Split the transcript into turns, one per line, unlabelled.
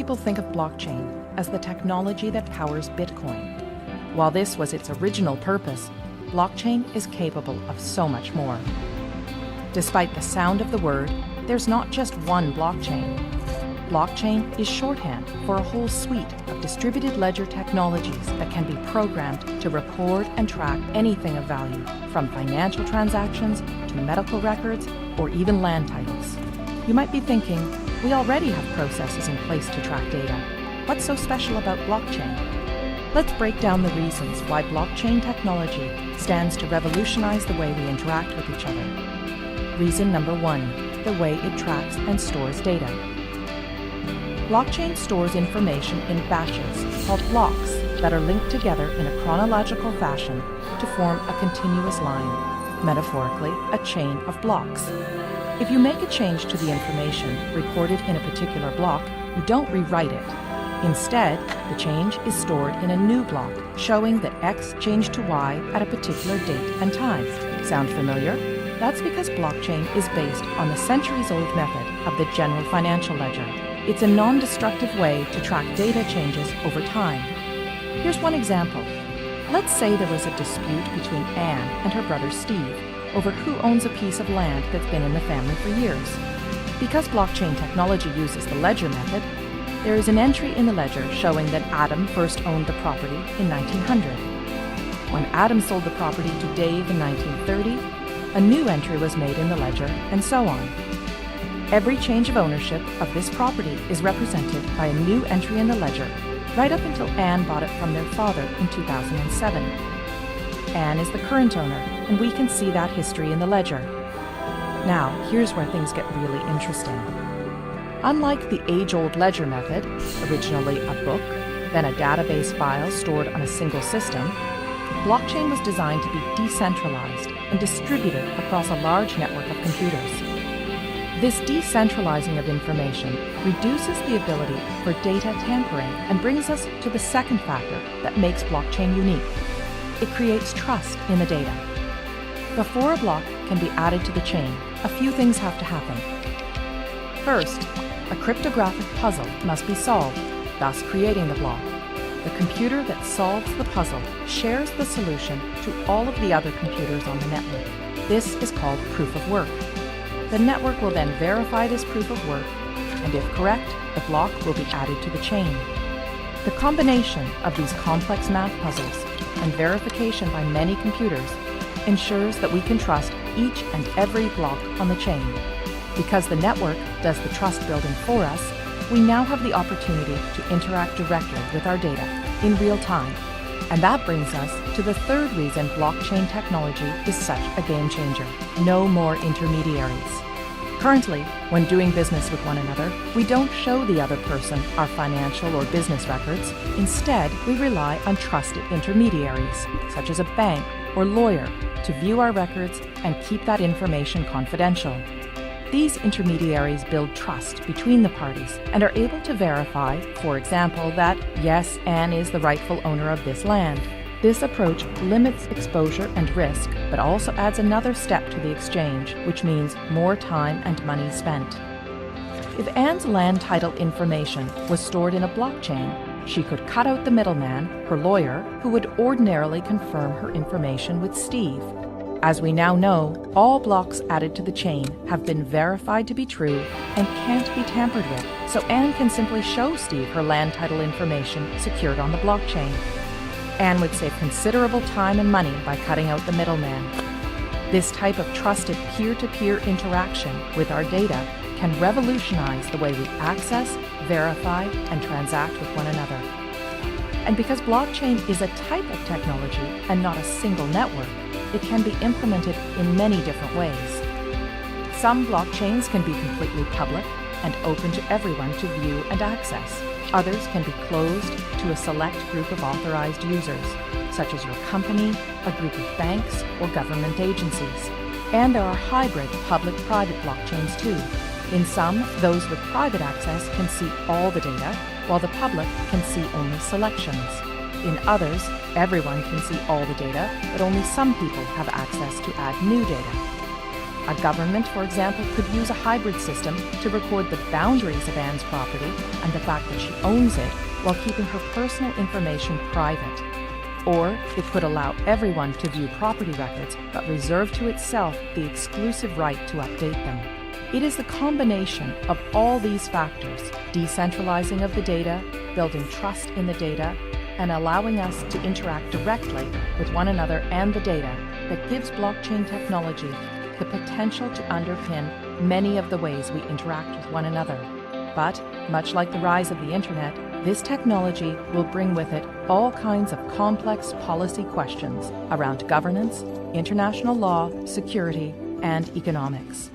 people think of blockchain as the technology that powers Bitcoin. While this was its original purpose, blockchain is capable of so much more. Despite the sound of the word, there's not just one blockchain. Blockchain is shorthand for a whole suite of distributed ledger technologies that can be programmed to record and track anything of value, from financial transactions to medical records or even land titles. You might be thinking, we already have processes in place to track data. What's so special about blockchain? Let's break down the reasons why blockchain technology stands to revolutionize the way we interact with each other. Reason number one, the way it tracks and stores data. Blockchain stores information in batches called blocks that are linked together in a chronological fashion to form a continuous line, metaphorically, a chain of blocks. If you make a change to the information recorded in a particular block, you don't rewrite it. Instead, the change is stored in a new block, showing that X changed to Y at a particular date and time. Sound familiar? That's because blockchain is based on the centuries-old method of the general financial ledger. It's a non-destructive way to track data changes over time. Here's one example. Let's say there was a dispute between Anne and her brother Steve over who owns a piece of land that's been in the family for years. Because blockchain technology uses the ledger method, there is an entry in the ledger showing that Adam first owned the property in 1900. When Adam sold the property to Dave in 1930, a new entry was made in the ledger, and so on. Every change of ownership of this property is represented by a new entry in the ledger, right up until Anne bought it from their father in 2007. Anne is the current owner, and we can see that history in the ledger. Now, here's where things get really interesting. Unlike the age-old ledger method, originally a book, then a database file stored on a single system, blockchain was designed to be decentralized and distributed across a large network of computers. This decentralizing of information reduces the ability for data tampering and brings us to the second factor that makes blockchain unique. It creates trust in the data. Before a block can be added to the chain, a few things have to happen. First, a cryptographic puzzle must be solved, thus creating the block. The computer that solves the puzzle shares the solution to all of the other computers on the network. This is called proof of work. The network will then verify this proof of work, and if correct, the block will be added to the chain. The combination of these complex math puzzles and verification by many computers ensures that we can trust each and every block on the chain. Because the network does the trust building for us, we now have the opportunity to interact directly with our data in real time. And that brings us to the third reason blockchain technology is such a game changer. No more intermediaries. Currently, when doing business with one another, we don't show the other person our financial or business records. Instead, we rely on trusted intermediaries, such as a bank or lawyer, to view our records and keep that information confidential. These intermediaries build trust between the parties and are able to verify, for example, that, yes, Anne is the rightful owner of this land. This approach limits exposure and risk, but also adds another step to the exchange, which means more time and money spent. If Anne's land title information was stored in a blockchain, she could cut out the middleman, her lawyer, who would ordinarily confirm her information with Steve. As we now know, all blocks added to the chain have been verified to be true and can't be tampered with, so Anne can simply show Steve her land title information secured on the blockchain. Anne would save considerable time and money by cutting out the middleman. This type of trusted peer-to-peer interaction with our data can revolutionize the way we access, verify, and transact with one another. And because blockchain is a type of technology and not a single network, it can be implemented in many different ways. Some blockchains can be completely public and open to everyone to view and access. Others can be closed to a select group of authorized users, such as your company, a group of banks, or government agencies. And there are hybrid public-private blockchains too. In some, those with private access can see all the data, while the public can see only selections. In others, everyone can see all the data, but only some people have access to add new data. A government, for example, could use a hybrid system to record the boundaries of Anne's property and the fact that she owns it while keeping her personal information private. Or it could allow everyone to view property records but reserve to itself the exclusive right to update them. It is the combination of all these factors, decentralizing of the data, building trust in the data, and allowing us to interact directly with one another and the data that gives blockchain technology the potential to underpin many of the ways we interact with one another. But, much like the rise of the internet, this technology will bring with it all kinds of complex policy questions around governance, international law, security, and economics.